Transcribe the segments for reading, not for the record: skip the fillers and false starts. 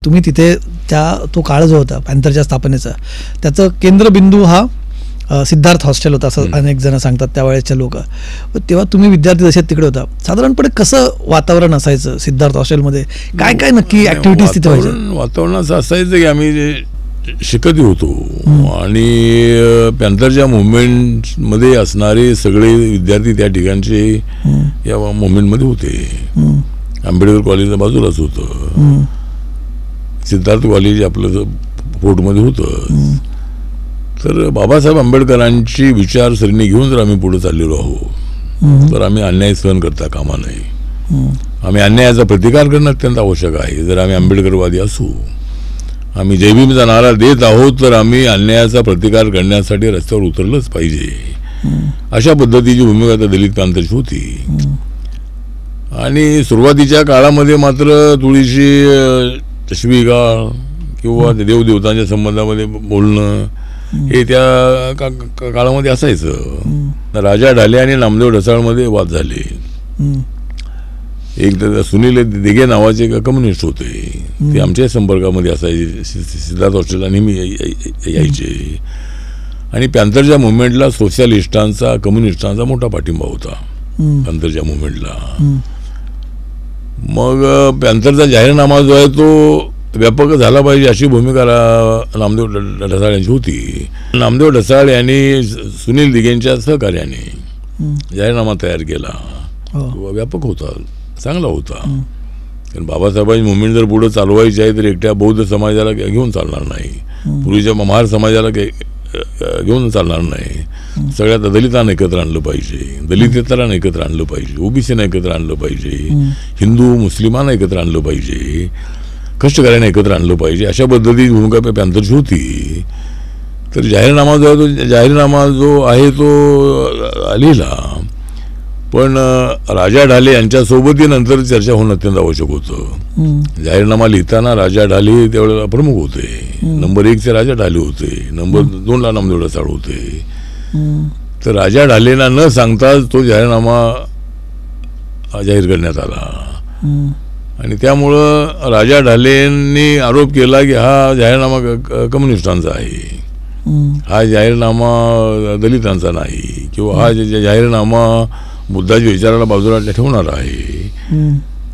तुम्ही तिथे तो काळ जो होता पॅन्थरच्या स्थापनेचा त्याचं केंद्रबिंदू हा सिद्धार्थ हॉस्टेल होता असं अनेक जण सांगतात त्यावेळेसच्या लोक. तेव्हा तुम्ही विद्यार्थी जसे तिकडे होता, साधारणपणे कसं वातावरण असायचं सिद्धार्थ हॉस्टेलमध्ये? काय काय नक्की ऍक्टिव्हिटीज तिथे व्हायच्या? वातावरण असं असायचं की आम्ही शिकत होतो आणि पॅन्थरच्या मुवमेंटमध्ये असणारे सगळे विद्यार्थी त्या ठिकाणचे या मुवमेंटमध्ये होते. आंबेडकर कॉलेजच्या बाजूलाच होतं, सिद्धार्थ कॉलेज आपलं फोर्टमध्ये होतं. तर बाबासाहेब आंबेडकरांची विचारसरणी घेऊन जर आम्ही पुढे चाललेलो आहोत तर आम्ही अन्याय सहन करता कामा नये. आम्ही अन्यायाचा प्रतिकार करणं अत्यंत आवश्यक आहे. जर आम्ही आंबेडकरवादी असू, आम्ही जय भीमचा नारा देत आहोत, तर आम्ही अन्यायाचा प्रतिकार करण्यासाठी रस्त्यावर उतरलंच पाहिजे. अशा पद्धतीची भूमिका त्या दलित पॅन्थरची होती. आणि सुरुवातीच्या काळामध्ये मात्र थोडीशी शिवीगाळ किंवा देवदेवतांच्या संबंधामध्ये बोलणं हे त्या काळामध्ये असायचं. राजा ढाले आणि नामदेव ढसाळमध्ये वाद झाले. एक तर सुनील दिघे नावाचे कम्युनिस्ट होते, ते आमच्या संपर्कामध्ये असायचे, सिद्धार्थ हॉस्टेलला नेहमी यायचे. आणि पॅन्थरच्या मुवमेंटला सोशलिस्टांचा कम्युनिस्टांचा मोठा पाठिंबा होता पॅन्थरच्या मुवमेंटला. मग पॅन्थरचा जाहीरनामा जो आहे तो व्यापक झाला पाहिजे अशी भूमिका नामदेव ढसाळ यांची होती. नामदेव ढसाळ यांनी सुनील दिघेंच्या सहकार्याने जाहीरनामा तयार केला. व्यापक होता, चांगला होता. कारण बाबासाहेबांची मुवमेंट जर पुढे चालवायची आहे तर एकट्या बौद्ध समाजाला घेऊन चालणार नाही, पूर्वीच्या महार समाजाला घेऊन चालणार नाही. सगळ्या दलितांना एकत्र आणलं पाहिजे, दलितेतरांना एकत्र आणलं पाहिजे, ओबीसीना एकत्र आणलं पाहिजे, हिंदू मुस्लिमांना एकत्र आणलं पाहिजे, कष्टकऱ्यांना एकत्र आणलं पाहिजे. अशा पद्धतीची भूमिका पॅन्थरची होती. तर जाहीरनामा जो आहे तो लिहिला, पण राजा ढाले यांच्यासोबतही नंतर चर्चा होणं अत्यंत आवश्यक होतं. जाहीरनामा लिहिताना राजा ढाले त्यावेळेला प्रमुख होते. नंबर 1 राजा ढाले होते, नंबर 2 नामदेव ढसाळ होते. तर राजा ढालेंना न सांगताच तो जाहीरनामा जाहीर करण्यात आला. आणि त्यामुळं राजा ढालेंनी आरोप केला की हा जाहीरनामा कम्युनिस्टांचा आहे, हा जाहीरनामा दलितांचा नाही, किंवा हा जाहीरनामा बुद्धाच्या विचाराला बाजूला ठेवणार आहे.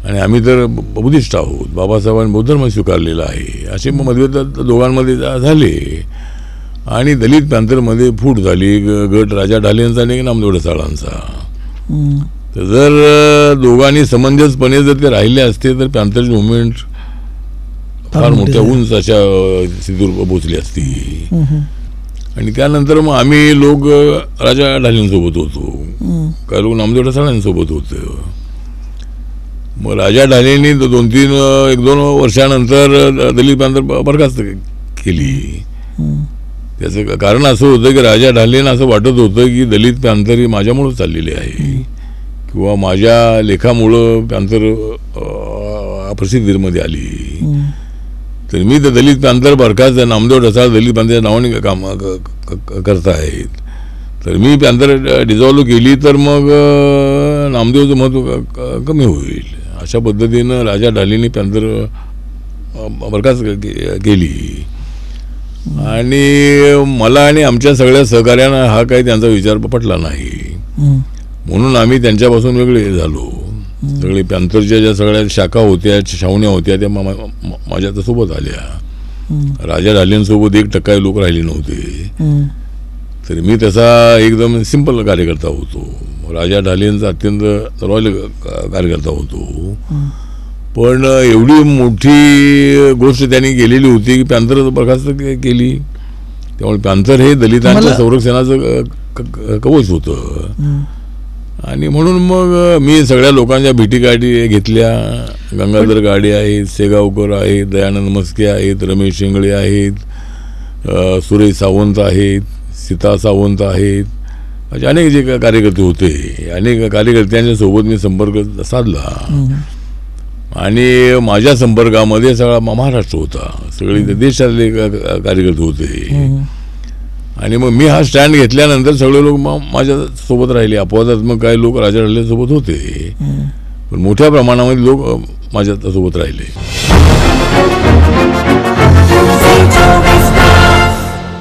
आणि आम्ही तर बुद्धिस्ट आहोत, बाबासाहेबांनी बौद्ध धर्म स्वीकारलेला आहे, असे मतभेद दोघांमध्ये झाले. आणि दलित पॅन्थरमध्ये फूट झाली, गट राजा ढालेंचा आणि नामदेव ढसाळांचा. तर जर दोघांनी समंजसपणे जर ते राहिले असते तर पॅन्थरची मुवमेंट फार मोठ्या उंच अशा स्थितीवर पोचली असती. आणि त्यानंतर मग आम्ही लोक राजा ढालेंसोबत होतो, काही लोक नामदेव ढसाळांसोबत होते. मग राजा ढालेंनी 1-2 वर्षानंतर दलित पॅन्थर बरखास्त केली. त्याचं कारण असं होतं की राजा ढालेंना असं वाटत होतं की दलित पॅन्थर ही माझ्यामुळं चाललेली आहे, किंवा माझ्या लेखामुळं पॅन्थर प्रसिद्धीमध्ये आली. तर मी तर दलित पॅन्थर बरखास्त नामदेव ढसाळ दलित पॅन्थरच्या नावाने काम करतायत, तर मी पॅन्थर डिझॉल्व्ह केली तर मग नामदेवचं महत्त्व कमी होईल. अशा पद्धतीनं राजा ढालेंनी पॅन्थर बरखास्त केली. आणि मला आणि आमच्या सगळ्या सहकार्यांना हा काही त्यांचा विचार पटला नाही, म्हणून आम्ही त्यांच्यापासून वेगळे झालो. सगळे पॅन्थरच्या ज्या सगळ्या शाखा होत्या, छावण्या होत्या, त्या माझ्या सोबत आल्या. राजा ढालेंसोबत 1% लोक राहिले नव्हते. तर मी तसा एकदम सिंपल कार्यकर्ता होतो. राजा ढालेंचा अत्यंत रॉयल कार्यकर्ता होतो. पण एवढी मोठी गोष्ट त्यांनी केलेली होती की पॅन्थर बरखास्त केली. त्यामुळे पॅन्थर हे दलितांच्या संरक्षणाचं कवच होतं. आणि म्हणून मग मी सगळ्या लोकांच्या भेटीगाठी घेतल्या. गंगाधर गाडे आहेत, सेगावकर आहेत, दयानंद मस्के आहेत, रमेश शिंगळे आहेत, सुरेश सावंत आहेत, सीता सावंत आहेत, असे अनेक जे कार्यकर्ते होते. अनेक कार्यकर्त्यांच्या सोबत मी संपर्क साधला. आणि माझ्या संपर्कामध्ये सगळा महाराष्ट्र होता, सगळे देशातले कार्यकर्ते होते. आणि मग मी हा स्टँड घेतल्यानंतर सगळे लोक माझ्या सोबत राहिले. अपवादात्मक काही लोक राजा ढालेंसोबत होते, पण मोठ्या प्रमाणामध्ये लोक माझ्या सोबत राहिले.